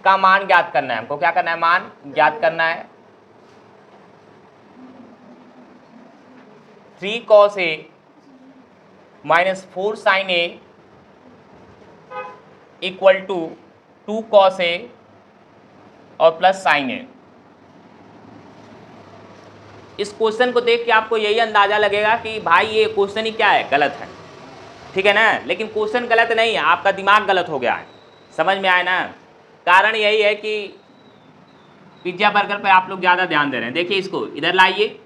का मान ज्ञात करना है हमको। क्या करना है? मान ज्ञात करना है। 3 cos A minus 4 sin A equal to 2 cos A और प्लस sin A। इस क्वेश्चन को देख के आपको यही अंदाजा लगेगा कि भाई ये क्वेश्चन ही क्या है, गलत है, ठीक है ना। लेकिन क्वेश्चन गलत नहीं है, आपका दिमाग गलत हो गया है। समझ में आया ना? कारण यही है कि पिज्जा बर्गर पे आप लोग ज़्यादा ध्यान दे रहे हैं। देखिए इसको इधर लाइए।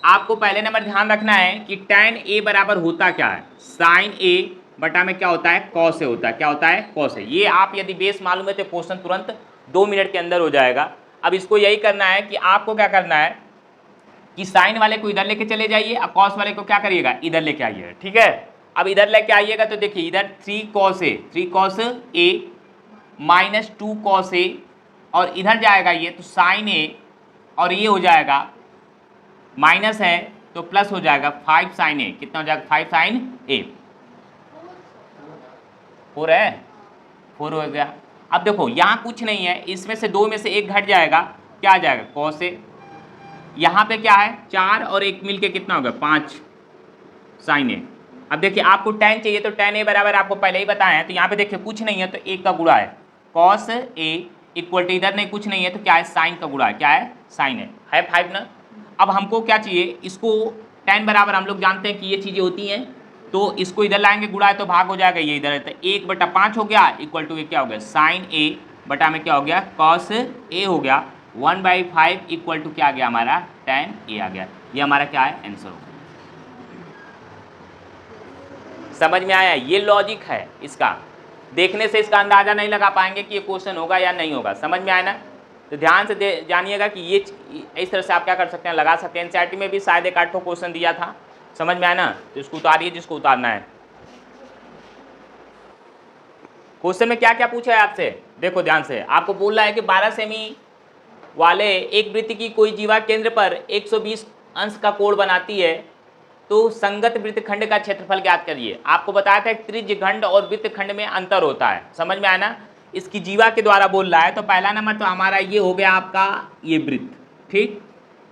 आपको पहले नंबर ध्यान रखना है कि tan A बराबर होता क्या है? sin A बटा में क्या होता है? cos A होता है। क्या होता है? cos A। ये आप यदि बेस मालूम है तो क्वेश्चन तुरंत 2 मिनट के अंदर हो जाएगा। अब इसको यही करना है कि आपको क्या करना है कि साइन वाले को इधर लेके चले जाइए और कॉस वाले को क्या करिएगा? इधर लेके आइएगा, ठीक है। अब इधर लेके आइएगा तो देखिए इधर 3 cos A minus 2 cos A और इधर जाएगा ये तो साइन A और ये हो जाएगा माइनस है तो प्लस हो जाएगा 5 sin A। कितना हो जाएगा? 5 sin A। 4 है, 4 हो गया। अब देखो यहाँ कुछ नहीं है, इसमें से 2 में से 1 घट जाएगा, क्या आ जाएगा? cos A। यहाँ पे क्या है? 4 और 1 मिलके कितना होगा? 5 sin A। अब देखिए आपको tan चाहिए तो tan A बराबर आपको पहले ही बताया है, तो यहाँ पे देखिए कुछ नहीं है तो 1 का गुणा है। cos A इक्वल टू इधर नहीं कुछ नहीं है तो क्या है? sin का गुणा है। क्या है? sin है 5 ना। अब हमको क्या चाहिए? इसको tan बराबर हम लोग जानते हैं कि ये चीज़ें होती हैं, तो इसको इधर लाएंगे, गुणा है तो भाग हो जाएगा, ये इधर है तो 1/5 हो गया इक्वल टू ये क्या हो गया? sin A बटा में क्या हो गया? cos A हो गया। 1/5 इक्वल टू क्या आ गया हमारा? tan A आ गया। ये हमारा क्या है? आंसर हो गया। समझ में आया? ये लॉजिक है इसका। देखने से इसका अंदाजा नहीं लगा पाएंगे कि ये क्वेश्चन होगा या नहीं होगा। समझ में आया ना? तो ध्यान से जानिएगा कि ये इस तरह से आप क्या कर सकते हैं, लगा सकते हैं। एनसीईआरटी में भी शायद 1 8 क्वेश्चन दिया था। समझ में आया ना? तो इसको उतारिए जिसको उतारना है। क्वेश्चन में क्या क्या पूछा है आपसे, देखो ध्यान से। आपको बोल रहा है कि 12 सेमी वाले एक वृत्त की कोई जीवा केंद्र पर 120 अंश का कोण बनाती है, तो संगत वृत्तखंड का क्षेत्रफल ज्ञात करिए। आपको बताया था त्रिज्यखंड और वृत्तखंड में अंतर होता है। समझ में आया ना? इसकी जीवा के द्वारा बोल रहा है। तो पहला नंबर तो हमारा ये हो गया आपका ये वृत्त, ठीक।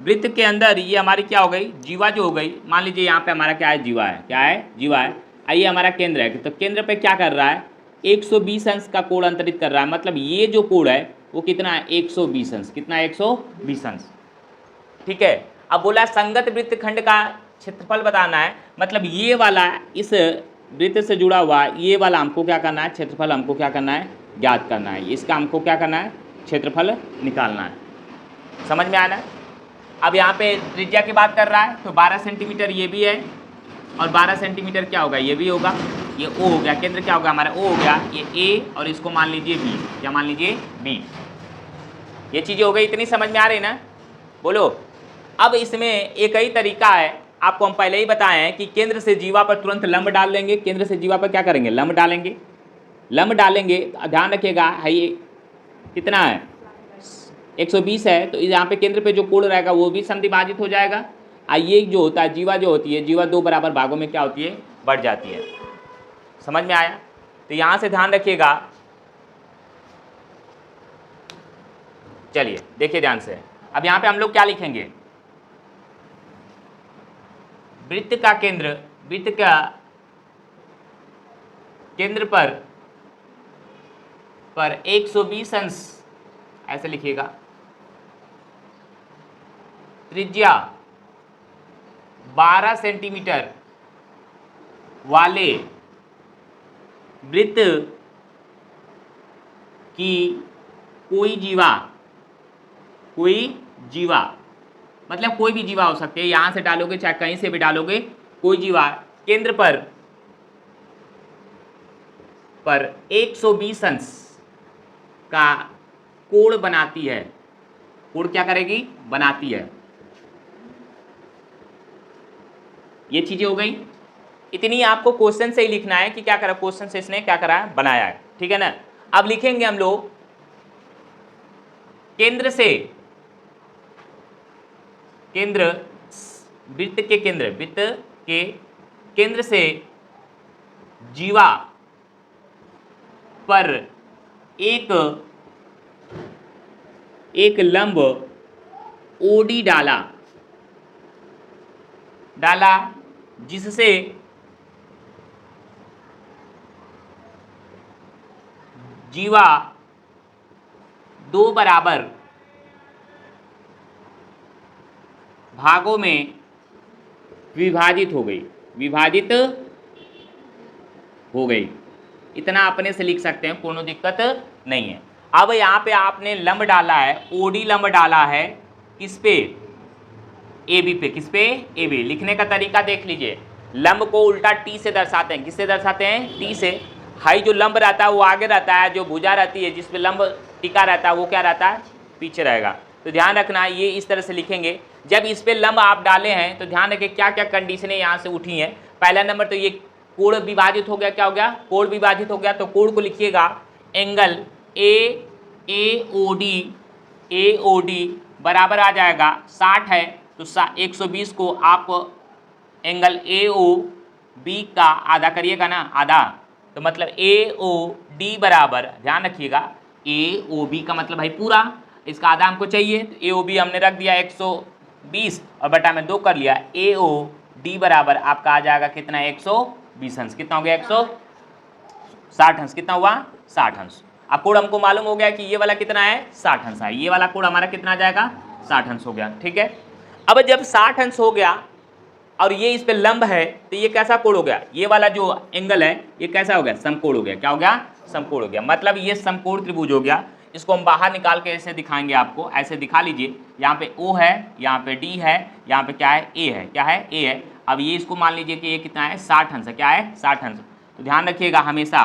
वृत्त के अंदर ये हमारी क्या हो गई? जीवा जो हो गई। मान लीजिए यहाँ पे हमारा क्या है? जीवा है। क्या है? जीवा है। आइए हमारा केंद्र है, तो केंद्र पे क्या कर रहा है? 120 अंश का कोण अंतरित कर रहा है। मतलब ये जो कोण है वो कितना है? 120 अंश। कितना है? 120 अंश, ठीक है। अब बोला संगत वृत्तखंड का क्षेत्रफल बताना है। मतलब ये वाला इस वृत्त से जुड़ा हुआ ये वाला हमको क्या करना है? क्षेत्रफल हमको क्या करना है? ज्ञात करना है। इसका हमको क्या करना है? क्षेत्रफल निकालना है। समझ में आया ना? अब यहाँ पे त्रिज्या की बात कर रहा है तो 12 सेंटीमीटर ये भी है और 12 सेंटीमीटर क्या होगा? ये भी होगा। ये O हो गया, केंद्र क्या होगा हमारा? O हो गया। ये A और इसको मान लीजिए B। क्या मान लीजिए? B। ये चीज़ें हो गई। इतनी समझ में आ रही ना? बोलो। अब इसमें एक ही तरीका है, आपको हम पहले ही बताए हैं कि केंद्र से जीवा पर तुरंत लंब डाल देंगे। केंद्र से जीवा पर क्या करेंगे? लंब डालेंगे। लंब डालेंगे, ध्यान रखिएगा है ये कितना है? 120 है, तो यहाँ पे केंद्र पे जो कोण रहेगा वो भी समद्विभाजित हो जाएगा। ये जो होता है जीवा जो होती है, जीवा 2 बराबर भागों में क्या होती है? बढ़ जाती है। समझ में आया? तो यहाँ से ध्यान रखिएगा। चलिए देखिए ध्यान से। अब यहाँ पे हम लोग क्या लिखेंगे? वृत्त का केंद्र, वृत्त का केंद्र पर 120 अंश ऐसे लिखिएगा। त्रिज्या 12 सेंटीमीटर वाले वृत्त की कोई जीवा मतलब कोई भी जीवा हो सकती है, यहाँ से डालोगे चाहे कहीं से भी डालोगे, कोई जीवा केंद्र पर 120 अंश का कोण बनाती है। कोण क्या करेगी? बनाती है। ये चीजें हो गई। इतनी आपको क्वेश्चन से ही लिखना है कि क्या करा, क्वेश्चन से इसने क्या करा है? बनाया है, ठीक है ना। अब लिखेंगे हम लोग केंद्र से वृत्त के केंद्र से जीवा पर एक एक लंब ओडी डाला जिससे जीवा दो बराबर भागों में विभाजित हो गई। इतना अपने से लिख सकते हैं, कोनो दिक्कत नहीं है। अब यहाँ पे आपने लंब डाला है, ओडी लंब डाला है किस पे, ए बी पे। किस पे, ए बी। लिखने का तरीका देख लीजिए, लंब को उल्टा टी से दर्शाते हैं। किससे दर्शाते हैं, टी से। हाई जो लंब रहता है वो आगे रहता है, जो भुजा रहती है जिस पे लंब टिका रहता है वो क्या रहता है, पीछे रहेगा। तो ध्यान रखना ये इस तरह से लिखेंगे। जब इस पे लंब आप डाले हैं तो ध्यान रखें क्या क्या कंडीशनें यहाँ से उठी हैं। पहला नंबर तो ये कोण विभाजित हो गया, क्या हो गया, कोण विभाजित हो गया। तो कोण को लिखिएगा एंगल ए ओ डी बराबर आ जाएगा 60 है तो 120 को आप एंगल ए ओ बी का आधा करिएगा ना, आधा। तो मतलब ए ओ डी बराबर, ध्यान रखिएगा ए ओ बी का मतलब भाई पूरा, इसका आधा हमको चाहिए। तो ए ओ बी हमने रख दिया 120 और बटा में 2 कर लिया। ए ओ डी बराबर आपका आ जाएगा कितना, 120 अंश। कितना हो गया, 160 अंश। कितना हुआ, 60 अंश। अब कोण हमको मालूम हो गया कि ये वाला कितना है, 60 अंश है। ये वाला कोण हमारा कितना आ जाएगा, 60 अंश हो गया। ठीक है, अब जब 60 अंश हो गया और ये इस पे लंब है तो ये कैसा कोण हो गया, ये वाला जो एंगल है ये कैसा हो गया, समकोण हो गया। क्या हो गया, समकोण हो गया। मतलब ये समकोण त्रिभुज हो गया। इसको हम बाहर निकाल के ऐसे दिखाएंगे आपको, ऐसे दिखा लीजिए। यहाँ पे O है, यहाँ पे D है, यहाँ पे क्या है, A है। क्या है, A है। अब ये इसको मान लीजिए कि ये कितना है, 60 अंश है। क्या है, 60 अंश। तो ध्यान रखिएगा हमेशा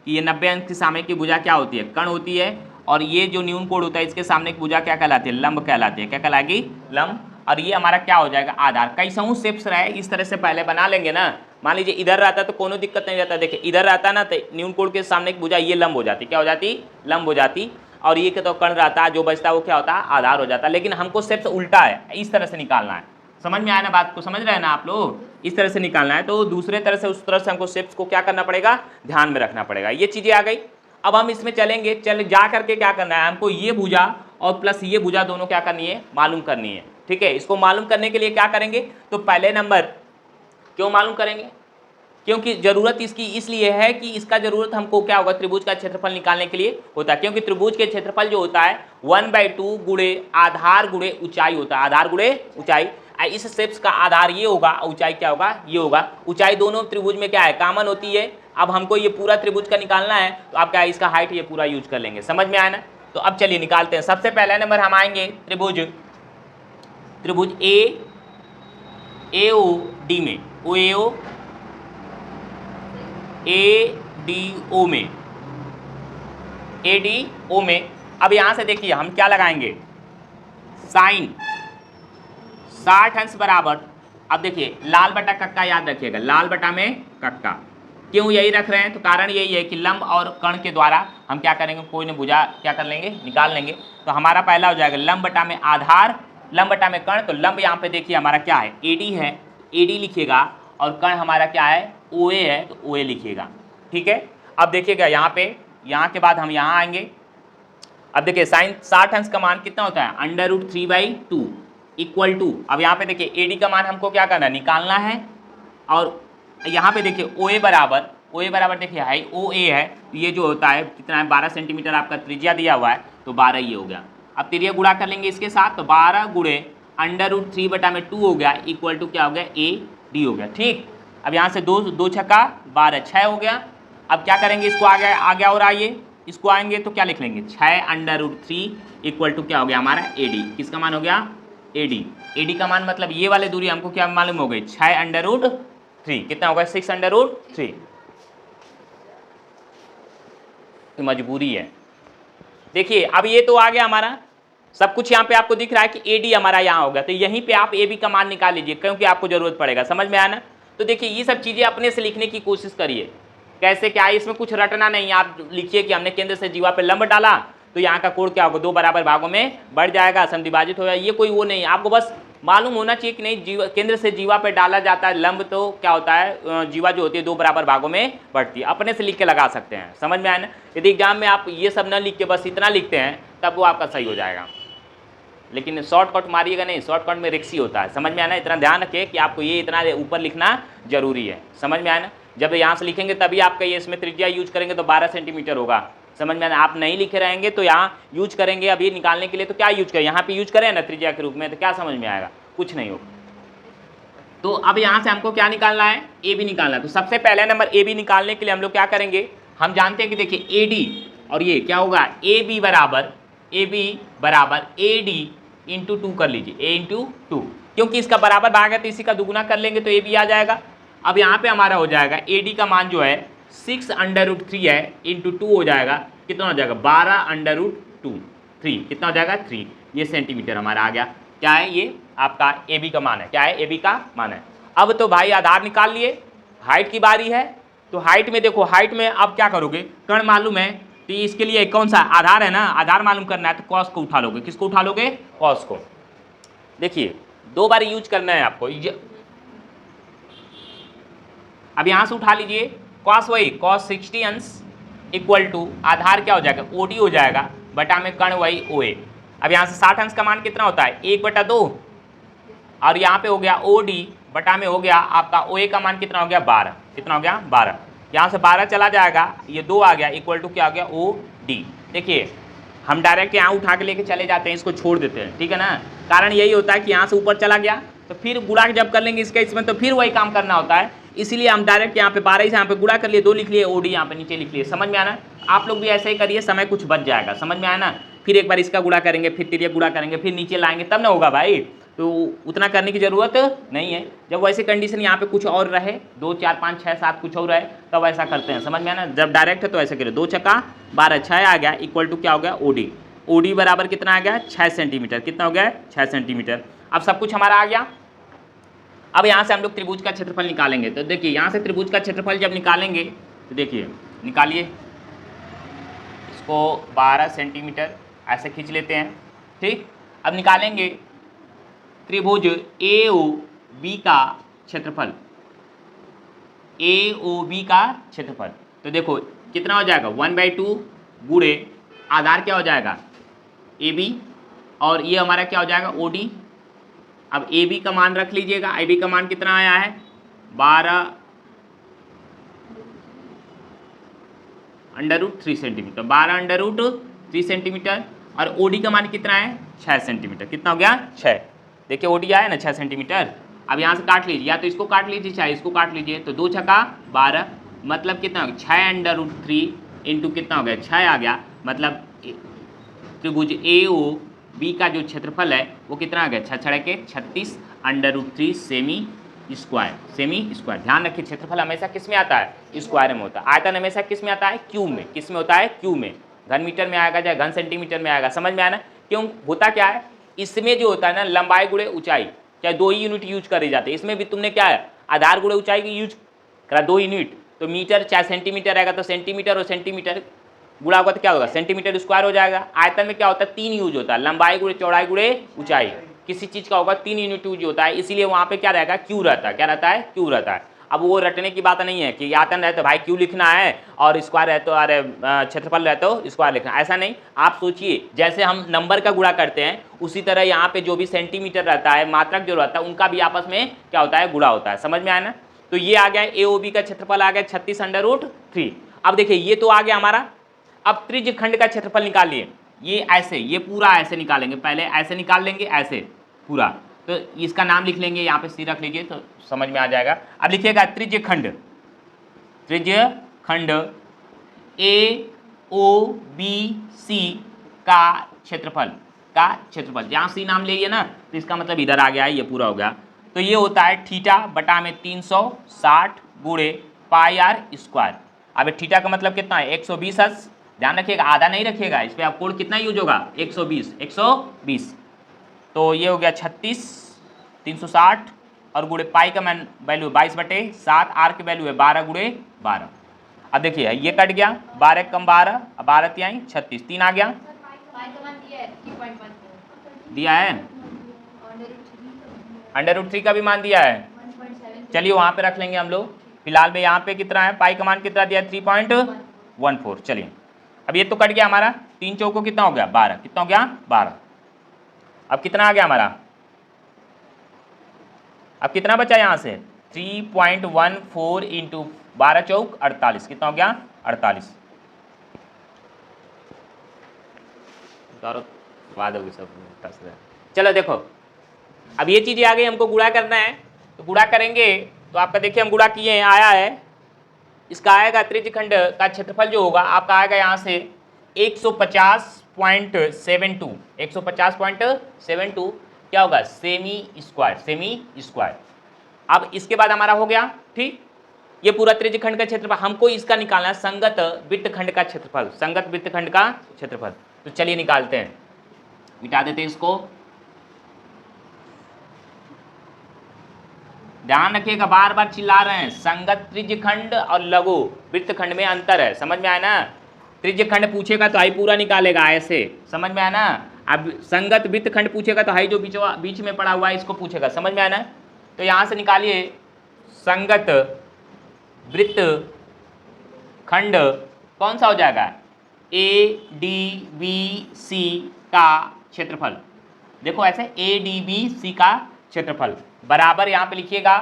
कि ये 90 अंश के सामने की भुजा क्या होती है, कर्ण होती है। और ये जो न्यून कोण होता है इसके सामने की भुजा क्या कहलाती है, लंब कहलाती है। क्या कहलाएगी, लंब। और ये हमारा क्या हो जाएगा, आधार। कई समूह शेप्स रहे इस तरह से पहले बना लेंगे ना। मान लीजिए इधर रहता तो कोनो दिक्कत नहीं रहता। देखिए इधर रहता ना तो न्यून कोण के सामने की भुजा ये लंब हो जाती। क्या हो जाती, लंब हो जाती। और ये तो कर्ण रहता, जो बचता है वो क्या होता है, आधार हो जाता। लेकिन हमको शेप्स उल्टा है, इस तरह से निकालना है। समझ में आया ना बात को, समझ रहे हैं ना आप लोग, इस तरह से निकालना है। तो दूसरे तरह से उस तरह से हमको शेप्स को क्या करना पड़ेगा, ध्यान में रखना पड़ेगा। ये चीजें आ गई। अब हम इसमें चलेंगे, चल जा करके क्या करना है हमको, ये भुजा और प्लस ये भुजा दोनों क्या करनी है, मालूम करनी है। ठीक है, इसको मालूम करने के लिए क्या करेंगे, तो पहले नंबर क्यों मालूम करेंगे, क्योंकि जरूरत इसकी इसलिए है कि इसका जरूरत हमको क्या होगा, त्रिभुज का क्षेत्रफल निकालने के लिए होता है। क्योंकि त्रिभुज के क्षेत्रफल जो होता है 1/2 गुणे आधार गुणे ऊंचाई होता है। आधार गुणे ऊंचाई। इस शेप्स का आधार ये होगा, ऊंचाई क्या होगा, ये होगा। ऊंचाई दोनों त्रिभुज में क्या है, कॉमन होती है। अब हमको ये पूरा त्रिभुज का निकालना है तो आप क्या है, इसका हाइट ये पूरा यूज कर लेंगे। समझ में आया ना। तो अब चलिए निकालते हैं। सबसे पहला नंबर हम आएंगे त्रिभुज ए ओ डी में, ADO में। अब यहां से देखिए हम क्या लगाएंगे, साइन 60 अंश बराबर। अब देखिए लाल बटा कक्का याद रखिएगा, लाल बटा में कक्का। क्यों यही रख रहे हैं, तो कारण यही है कि लंब और कर्ण के द्वारा हम क्या करेंगे, कोई ने भुजा क्या कर लेंगे, निकाल लेंगे। तो हमारा पहला हो जाएगा लंब बटा में आधार, लंब बटा में कर्ण। तो लंब यहाँ पे देखिए हमारा क्या है, AD है, AD लिखिएगा। और कर्ण हमारा क्या है, OA है, तो OA लिखिएगा। ठीक है, अब देखिएगा यहाँ पे, यहाँ के बाद हम यहाँ आएंगे। अब देखिए साइन 60 अंश का मान कितना होता है, √3/2 इक्वल टू। अब यहाँ पे देखिए AD का मान हमको क्या करना है, निकालना है। और यहाँ पे देखिए OA बराबर देखिए हाई OA है, तो ये जो होता है कितना है, 12 सेंटीमीटर आपका त्रिज्या दिया हुआ है, तो 12 ये हो गया। अब त्रिज्या गुणा कर लेंगे इसके साथ, तो 12 गुणे √3/2 हो गया, इक्वल टू क्या हो गया, AD हो गया। ठीक, अब यहाँ से 2 छक्का 12, 6 हो गया। अब क्या करेंगे, इसको आगे और आइए, इसको आएंगे तो क्या लिख लेंगे, 6√3 इक्वल टू क्या हो गया हमारा, AD। किसका मान हो गया, AD का मान मतलब ये वाले दूरी हमको क्या मालूम हो गई, 6√3। कितना होगा, 6√3। मजबूरी है। देखिए अब ये तो आ गया हमारा सब कुछ, यहाँ पे आपको दिख रहा है कि AD हमारा यहाँ होगा। तो यहीं पे आप AB का मान निकाल लीजिए, क्योंकि आपको जरूरत पड़ेगा। समझ में आया ना। तो देखिए ये सब चीजें अपने से लिखने की कोशिश करिए। कैसे क्या है, इसमें कुछ रटना नहीं। आप लिखिए कि हमने केंद्र से जीवा पे लंब डाला तो यहाँ का कोण क्या होगा, 2 बराबर भागों में बढ़ जाएगा, समद्विभाजित हो जाएगा। ये कोई वो नहीं, आपको बस मालूम होना चाहिए कि नहीं, जीवा केंद्र से जीवा पे डाला जाता है लंब, तो क्या होता है, जीवा जो होती है 2 बराबर भागों में बढ़ती है। अपने से लिख के लगा सकते हैं। समझ में आया ना। यदि एग्जाम में आप ये सब न लिख के बस इतना लिखते हैं तब वो आपका सही हो जाएगा। लेकिन शॉर्टकट मारिएगा नहीं, शॉर्टकट में रिक्स ही होता है। समझ में आया ना? इतना ध्यान रखिए कि आपको ये इतना ऊपर लिखना जरूरी है। समझ में आया ना? जब यहाँ से लिखेंगे तभी आपका ये इसमें त्रिज्या यूज करेंगे तो 12 सेंटीमीटर होगा। समझ में आया? आप नहीं लिखे रहेंगे तो यहाँ यूज करेंगे अभी निकालने के लिए, तो क्या यूज करें, यहाँ पे यूज करें ना त्रिज्या के रूप में, तो क्या समझ में आएगा? कुछ नहीं होगा। तो अब यहाँ से हमको क्या निकालना है? ए बी निकालना है। तो सबसे पहले नंबर ए बी निकालने के लिए हम लोग क्या करेंगे, हम जानते हैं कि देखिए ए डी और ये क्या होगा, ए बी बराबर ए डी इंटू 2 कर लीजिए, ए इंटू 2, क्योंकि इसका बराबर भाग है तो इसी का दुगुना कर लेंगे तो ए बी आ जाएगा। अब यहाँ पे हमारा हो जाएगा ए डी का मान जो है 6√3 है इंटू 2 हो जाएगा, कितना हो जाएगा 12√2, 3 कितना हो जाएगा 3, ये सेंटीमीटर हमारा आ गया। क्या है ये आपका ए बी का मान है, क्या है ए बी का मान है। अब तो भाई आधार निकाल लिए, हाइट की बारी है। तो हाइट में देखो, हाइट में अब क्या करोगे, कर्ण मालूम है तो इसके लिए कौन सा आधार है ना, आधार मालूम करना है तो कॉस को उठा लोगे। किसको उठा लोगे? कॉस को। देखिए 2 बार यूज करना है आपको। अब यहां से उठा लीजिए कॉस, वही कॉस 60 अंश इक्वल टू आधार क्या हो जाएगा ओडी हो जाएगा, बटा में कर्ण वही ओए। अब यहाँ से 60 अंश का मान कितना होता है 1/2, और यहाँ पे हो गया ओडी बटा में हो गया आपका ओए का मान कितना हो गया 12, कितना हो गया 12। यहाँ से 12 चला जाएगा, ये 2 आ गया इक्वल टू क्या हो गया ओ डी। देखिए हम डायरेक्ट यहाँ उठा के लेके चले जाते हैं, इसको छोड़ देते हैं, ठीक है ना। कारण यही होता है कि यहाँ से ऊपर चला गया तो फिर गुणा जब कर लेंगे इसका इसमें तो फिर वही काम करना होता है, इसीलिए हम डायरेक्ट यहाँ पे 12 से यहाँ पे गुणा कर लिए, 2 लिख लिए, ओडी यहाँ पे नीचे लिख लिए। समझ में आना? आप लोग भी ऐसे ही करिए, समय कुछ बच जाएगा। समझ में आया ना? फिर एक बार इसका गुणा करेंगे, फिर तिरिया गुणा करेंगे, फिर नीचे लाएंगे तब ना होगा भाई, तो उतना करने की जरूरत नहीं है। जब वैसे कंडीशन यहाँ पे कुछ और रहे, 2 4 5 6 7 कुछ और रहे तब ऐसा करते हैं। समझ में आना? जब डायरेक्ट है तो ऐसे करें, 2 छक्का 12 6 आ गया इक्वल टू क्या हो गया ओडी। ओडी बराबर कितना आ गया 6 सेंटीमीटर, कितना हो गया 6 सेंटीमीटर। अब सब कुछ हमारा आ गया। अब यहाँ से हम लोग त्रिभुज का क्षेत्रफल निकालेंगे। तो देखिए यहाँ से त्रिभुज का क्षेत्रफल जब निकालेंगे तो देखिए निकालिए, इसको 12 सेंटीमीटर ऐसे खींच लेते हैं, ठीक। अब निकालेंगे त्रिभुज ए ओ बी का क्षेत्रफल, ए ओ बी का क्षेत्रफल। तो देखो कितना हो जाएगा 1/2 गुणे आधार क्या हो जाएगा ए बी, और ये हमारा क्या हो जाएगा ओ डी। अब ए बी का मान रख लीजिएगा, ए बी का मान कितना आया है 12√3 सेंटीमीटर, 12√3 सेंटीमीटर, और ओडी का मान कितना है 6 सेंटीमीटर, कितना हो गया 6। देखिए ओडी आया ना 6 सेंटीमीटर। अब यहाँ से काट लीजिए, या तो इसको काट लीजिए चाहे इसको काट लीजिए, तो 2 छक्का 12 मतलब कितना हो गया 6√3 इंटू कितना हो गया 6 आ गया, मतलब त्रिभुज ए ओ बी का जो क्षेत्रफल है वो कितना आ गया 6 के 36√3 सेमी स्क्वायर। ध्यान रखिए क्षेत्रफल हमेशा किस में आता है स्क्वायर में होता है, आयतन हमेशा किस में आता है क्यूब में। किस में होता है क्यूब में, घन मीटर में आएगा चाहे घन सेंटीमीटर में आएगा। समझ में आया ना? क्यों होता क्या है इसमें जो होता है ना लंबाई गुणे ऊंचाई, चाहे 2 ही यूनिट यूज करे जाते हैं। इसमें भी तुमने क्या है आधार गुणे ऊंचाई की यूज करा 2 यूनिट, तो मीटर चाहे सेंटीमीटर आएगा तो सेंटीमीटर और सेंटीमीटर गुणा होगा तो क्या होगा सेंटीमीटर स्क्वायर हो जाएगा। आयतन में क्या होता है 3 यूज होता है, लंबाई गुणे चौड़ाई गुणे ऊंचाई, किसी चीज का होगा 3 यूनिट यूज होता है, इसीलिए वहां पे क्या रहेगा क्यू रहता है। क्या रहता है क्यू रहता है। अब वो रटने की बात नहीं है कि आयतन रहे तो भाई क्यू लिखना है और स्क्वायर रहे तो अरे क्षेत्रफल रहे तो स्क्वायर लिखना, ऐसा नहीं। आप सोचिए जैसे हम नंबर का गुणा करते हैं उसी तरह यहाँ पे जो भी सेंटीमीटर रहता है मात्रक जो रहता है उनका भी आपस में क्या होता है गुणा होता है। समझ में आया ना? तो ये आ गया ए ओ बी का क्षेत्रफल आ गया 36√3। अब देखिए ये तो आ गया हमारा। अब त्रिज्य खंड का क्षेत्रफल निकालिए, ये ऐसे ये पूरा ऐसे निकालेंगे, पहले ऐसे निकाल लेंगे ऐसे पूरा, तो इसका नाम लिख लेंगे यहाँ पे सी रख लीजिए तो समझ में आ जाएगा। अब लिखिएगा त्रिज्य खंड ए ओ बी सी का क्षेत्रफल जहाँ सी नाम लिए ना तो इसका मतलब इधर आ गया है, ये पूरा हो गया। तो ये होता है थीटा बटा में 360 गुणे पाई आर स्क्वायर। अब थीटा का मतलब कितना है 120 हर्ट्ज, ध्यान रखिएगा आधा नहीं रखिएगा, इस पर आप कोण कितना यूज होगा 120। तो ये हो गया 36 360 और गुणे पाई का मान वैल्यू 22/7, आर की वैल्यू है 12 गुणे 12। अब देखिए ये कट गया 12 कम 12, 12 तिहाई 36, 3 आ गया दिया है, √3 का भी मान दिया है। चलिए वहाँ पे रख लेंगे हम लोग। फिलहाल में यहाँ पे कितना है पाई का मान कितना दिया 3.14। चलिए अब ये तो कट गया हमारा, 3 चौको कितना हो गया 12, कितना हो गया 12। अब कितना आ गया हमारा, अब कितना बचा यहाँ से 3.14 इंटू 12 चौक 48, कितना हो गया 48। बाद होगी सब। चलो देखो अब ये चीज़ें आ गई, हमको गुणा करना है तो गुणा करेंगे। तो आपका देखिए हम गुणा किए हैं, आया है, इसका आएगा त्रिज्यखंड का क्षेत्रफल जो होगा आपका आएगा यहाँ से 150.72, 150.72 क्या होगा सेमी स्क्वायर, सेमी स्क्वायर। अब इसके बाद हमारा हो गया ठीक, ये पूरा त्रिज्यखंड का क्षेत्रफल, हमको इसका निकालना है संगत वृत्तखंड का क्षेत्रफल, संगत वृत्तखंड का क्षेत्रफल। तो चलिए निकालते हैं, मिटा देते हैं इसको। ध्यान रखिएगा, बार बार चिल्ला रहे हैं, संगत त्रिज्यखंड और लघु वृत्तखंड में अंतर है, समझ में आया ना। त्रिज्यखंड पूछेगा तो हाई पूरा निकालेगा ऐसे, समझ में आया ना। अब संगत वृत्तखंड पूछेगा तो हाई जो बीच में पड़ा हुआ है इसको पूछेगा, समझ में आया ना। तो यहाँ से निकालिए संगत वृत्तखंड कौन सा हो जाएगा, ADBC का क्षेत्रफल। देखो ऐसे ADBC का क्षेत्रफल बराबर यहाँ पे लिखिएगा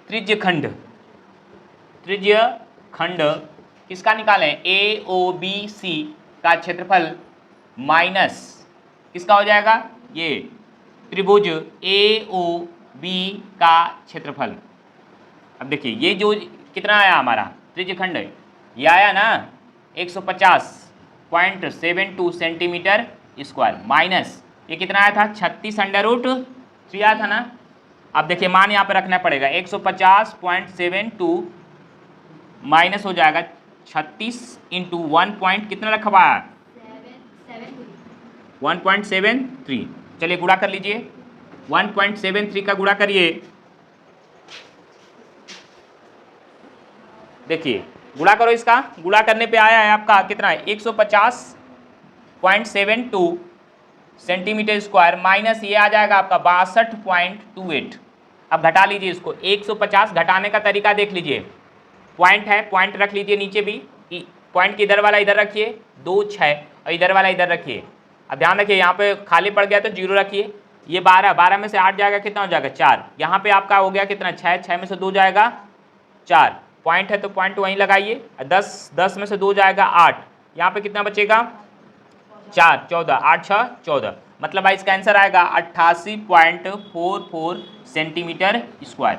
त्रिज्यखंड, त्रिज्यखंड किसका निकालें AOBC का क्षेत्रफल माइनस किसका हो जाएगा ये त्रिभुज AOB का क्षेत्रफल। अब देखिए ये जो कितना आया हमारा त्रिज्यखंड है, ये आया ना 150.72 सेंटीमीटर स्क्वायर, माइनस ये कितना आया था 36√3 आया था ना। अब देखिए मान यहाँ पे रखना पड़ेगा 150.72 माइनस हो जाएगा 36 इंटू 1 पॉइंट कितना रखा हुआ है 1.73। चलिए गुणा कर लीजिए, 1.73 का गुणा करिए। देखिए गुणा करो, इसका गुणा करने पे आया है आपका कितना है 150.72 सेंटीमीटर स्क्वायर माइनस ये आ जाएगा आपका 62.28। अब घटा लीजिए इसको, 150 घटाने का तरीका देख लीजिए, पॉइंट है पॉइंट रख लीजिए नीचे भी, पॉइंट की इधर वाला इधर रखिए 2 6 और इधर वाला इधर रखिए। अब ध्यान रखिए यहाँ पे खाली पड़ गया तो 0 रखिए, ये 12 में से 8 जाएगा कितना हो जाएगा 4, यहाँ पे आपका हो गया कितना 6 में से 2 जाएगा 4, पॉइंट है तो पॉइंट वहीं लगाइए, 10 में से 2 जाएगा 8, यहाँ पे कितना बचेगा 4 14 8 6 14, मतलब भाई इसका आंसर आएगा 88.44 सेंटीमीटर स्क्वायर।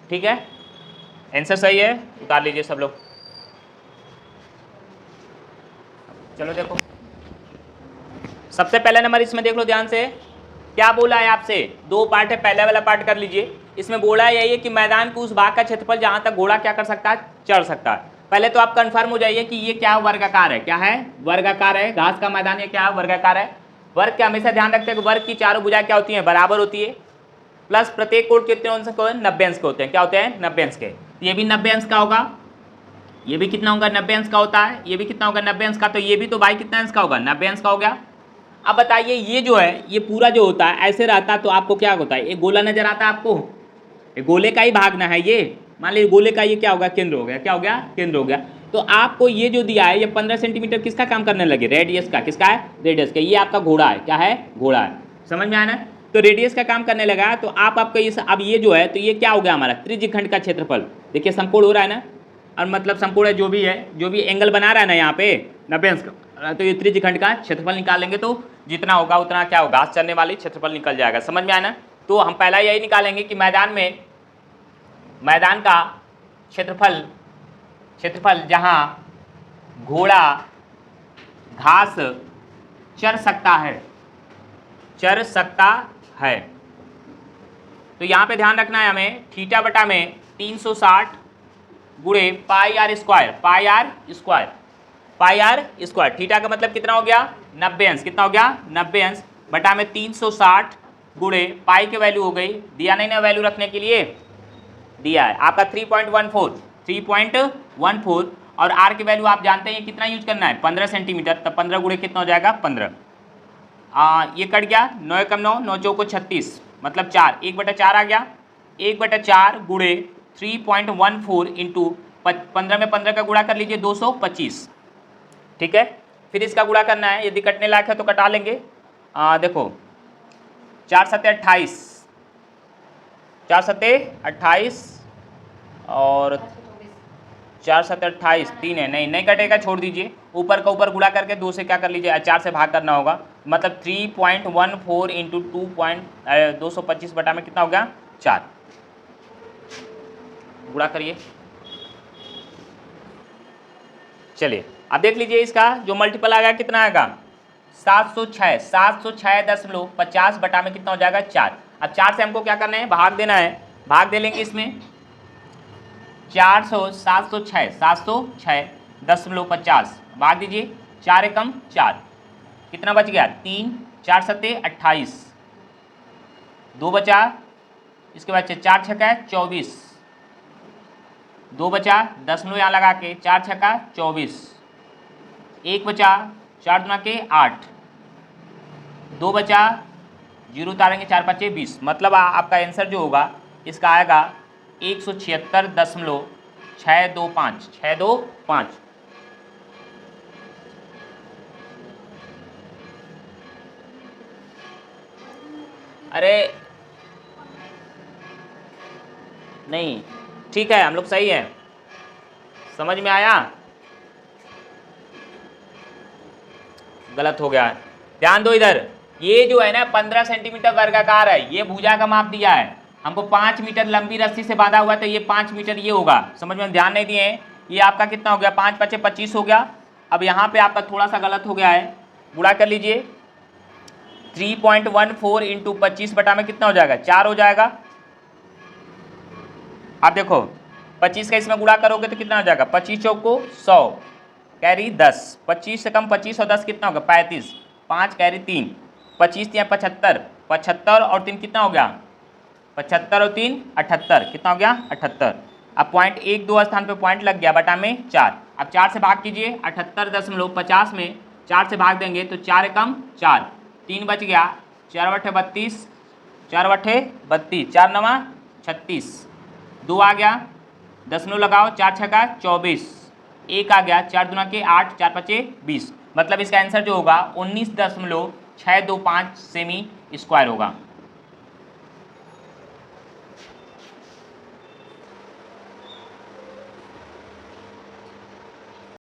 ठीक है, आंसर सही है, उतार लीजिए सब लोग। चलो देखो सबसे पहला नंबर इसमें देख लो ध्यान से, क्या बोला है आपसे, 2 पार्ट है, पहला वाला पार्ट कर लीजिए। इसमें बोला है यही है कि मैदान के उस भाग का क्षेत्रफल जहां तक घोड़ा क्या कर सकता है चढ़ सकता है। पहले तो आप कंफर्म हो जाइए कि ये क्या वर्गाकार है, क्या है वर्गाकार है, घास का मैदान ये क्या है वर्गाकार है। वर्ग के हमेशा ध्यान रखते हैं कि वर्ग की चारों भुजाएं क्या होती हैं बराबर होती है, प्लस प्रत्येक कोण कितने अंश के 90 अंश के होते हैं, क्या होते हैं 90 अंश के। ये भी 90 अंश का होगा, ये भी कितना होगा 90 अंश का होता है, ये भी कितना होगा 90 अंश का, तो ये भी तो भाई कितना अंश का होगा 90 अंश का हो गया। अब बताइए ये जो है ये पूरा जो होता है ऐसे रहता तो आपको क्या होता है, एक गोला नजर आता है आपको, एक गोले का ही भागना है ये, मान लीजिए गोले का ये क्या होगा केंद्र हो गया, क्या हो गया केंद्र हो गया। तो आपको ये जो दिया है ये 15 सेंटीमीटर किसका काम करने लगे रेडियस का, किसका है रेडियस का, ये आपका घोड़ा है, क्या है घोड़ा है, समझ में आया ना। तो रेडियस का काम करने लगा तो आपका ये अब ये जो है तो ये क्या हो गया हमारा त्रिज्यखंड का क्षेत्रफल। देखिए समकोण हो रहा है ना, और मतलब समकोण जो भी है जो भी एंगल बना रहा है ना यहाँ पे 90 अंश का, तो ये त्रिज्यखंड का क्षेत्रफल निकालेंगे तो जितना होगा उतना क्या होगा घास चलने वाली क्षेत्रफल निकल जाएगा, समझ में आया ना। तो हम पहला यही निकालेंगे कि मैदान का क्षेत्रफल जहाँ घोड़ा घास चर सकता है, तो यहाँ पे ध्यान रखना है हमें थीटा बटा में 360 गुणे पाई आर स्क्वायर, थीटा का मतलब कितना हो गया 90 अंश, कितना हो गया 90 अंश बटा में 360 गुणे पाई की वैल्यू हो गई, दिया नहीं ना वैल्यू रखने के लिए, दिया है आपका 3.14 और आर की वैल्यू आप जानते हैं कितना यूज करना है 15 सेंटीमीटर, तब 15 गुणे कितना हो जाएगा 15, ये कट गया 9 कम 9 9 चौको 36 मतलब 4 1/4 आ गया, 1/4 गुणे 3.14 इंटू 15 में 15 का गुणा कर लीजिए 225, ठीक है। फिर इसका गुणा करना है, यदि कटने लायक है तो कटा लेंगे। देखो 4 सत्ते 28, 4 सत्ते 28 और 4 सत्ते 28, 3 है, नहीं कटेगा, छोड़ दीजिए। ऊपर का ऊपर गुणा करके 2 से क्या कर लीजिए, 4 से भाग करना होगा, मतलब 3.14 इंटू 225 बटा में कितना हो गया 4, गुणा करिए। चलिए अब देख लीजिए इसका जो मल्टीपल आ गया कितना आएगा 706, 706.50 बटा में कितना हो जाएगा 4। अब 4 से हमको क्या करना है, भाग देना है, भाग दे लेंगे इसमें 706.50 भाग दीजिए, 4 एकम 4, कितना बच गया 3, 4 सत्ते 28, 2 बचा, इसके बाद 4 छक्का 24, 2 बचा, 10 यहाँ लगा के 4 छक्का 24, 1 बचा, 4 दुना के 8, 2 बचा, 0 उतारेंगे 4 5 20, मतलब आपका आंसर जो होगा इसका आएगा 176.625। अरे नहीं, ठीक है, हम लोग सही है, समझ में आया, गलत हो गया है, ध्यान दो इधर। ये जो है ना 15 सेंटीमीटर वर्गाकार है, ये भुजा का माप दिया है हमको, 5 मीटर लंबी रस्सी से बांधा हुआ है, तो ये 5 मीटर ये होगा, समझ में, ध्यान नहीं दिए। ये आपका कितना हो गया 5 5 25 हो गया। अब यहाँ पे आपका थोड़ा सा गलत हो गया है, गुणा कर लीजिए, 3.14 इंटू 25 बटा में कितना हो जाएगा 4 हो जाएगा। आप देखो 25 का इसमें गुणा करोगे तो कितना हो जाएगा, 25 चौक को 100 कैरी 10, 25 से कम 25 और 10 कितना होगा 35, 5 कैरी 3, 25 या 75, 75 और 3 कितना हो गया 75 और 3 78, कितना हो गया 78। अब पॉइंट 1 2 स्थान पे पॉइंट लग गया, बटा में 4। अब 4 से भाग कीजिए, 78.50 में 4 से भाग देंगे तो 4 एकम 4, 3 बच गया, 4 बटे 32, 4 बटे 32, 4 नवा 36, 2 आ गया, 10 लगाओ, 4 छक्का 24, 1 आ गया, 4 दुना के 8, 4 5 20, मतलब इसका आंसर जो होगा 19.625 सेमी स्क्वायर होगा।